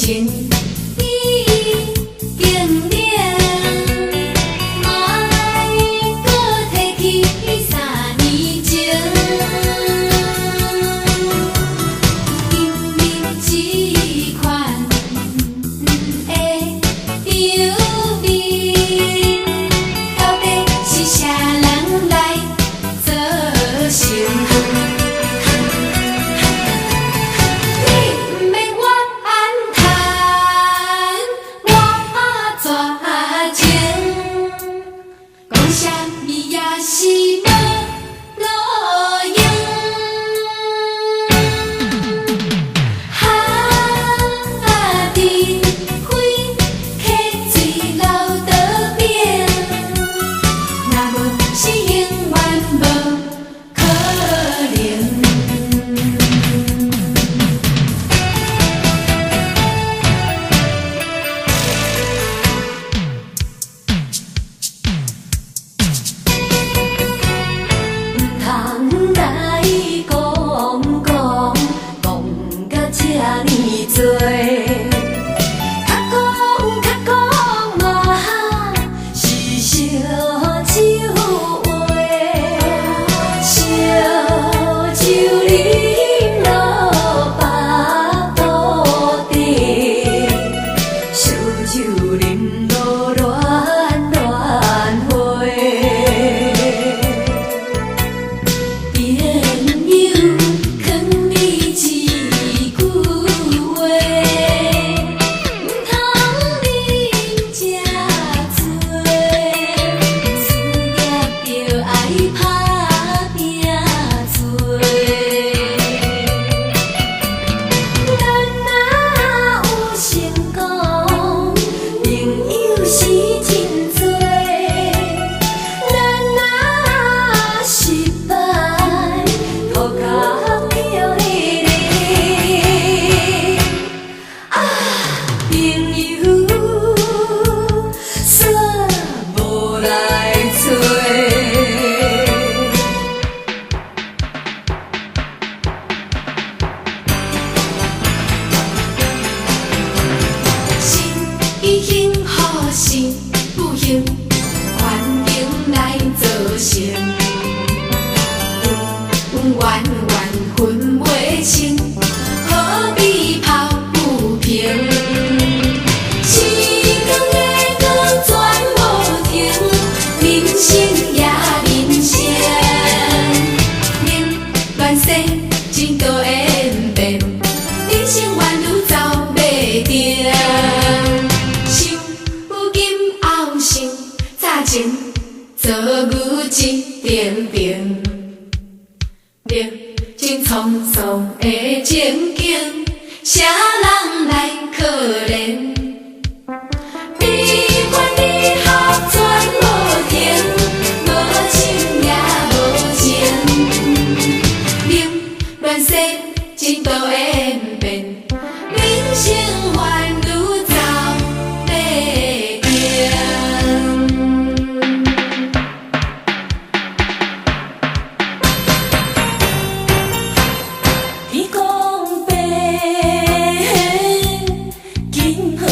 情已经冷，莫搁提起3年前。今日这款的场面，到底是啥人来造成？是无路用，伫开溪水流倒边，若无是永远无可能。做牛一点点，历经沧桑的情景，啥人来可怜？悲欢离合全无停，无情也无情，冷乱世真多演变，人生宛如走马灯。天公伯，今好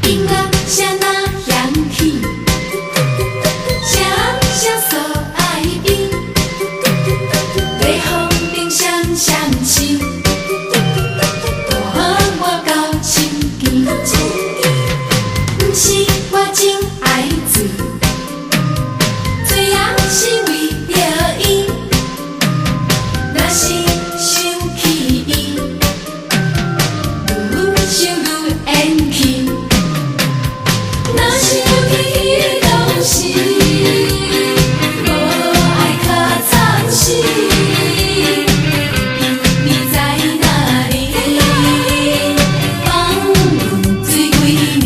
音乐谁那扬起，谁谁所爱伊，地风顶闪闪是，伴我到深更。不是我真爱水，水也是为着伊。若是想起伊，愈想愈缘起。若是想起伊，就是无爱较惨死。你在哪里？放阮水几暝？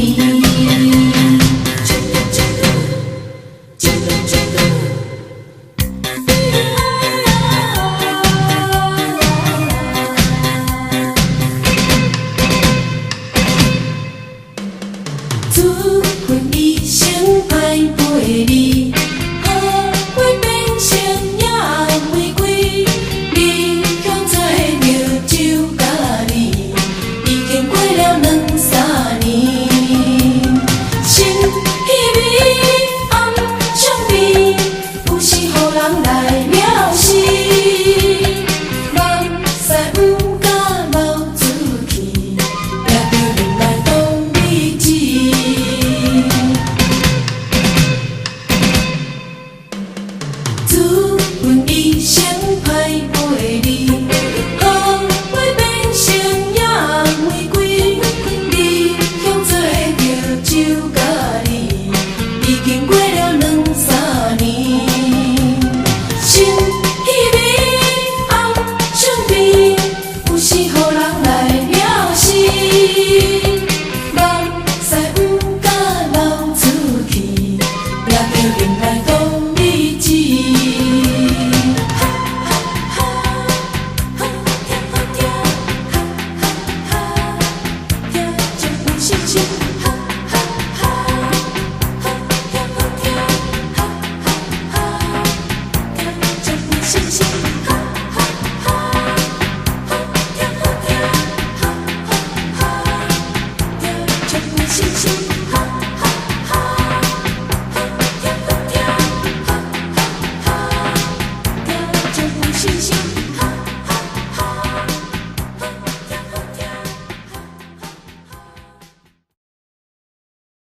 自阮一生歹陪你，好花变成野玫瑰。你向做着酒甲你，已经过了2、3年。心稀微暗伤悲，有时予人来了死。梦使不敢流出去，也着忍来当理智。自阮一生歹陪你，好花变成野玫瑰。你向做着酒甲你，已经过了2、3年。心稀微暗伤悲，有时予人来了死。梦使不敢流出去，也着忍来当理智。星星。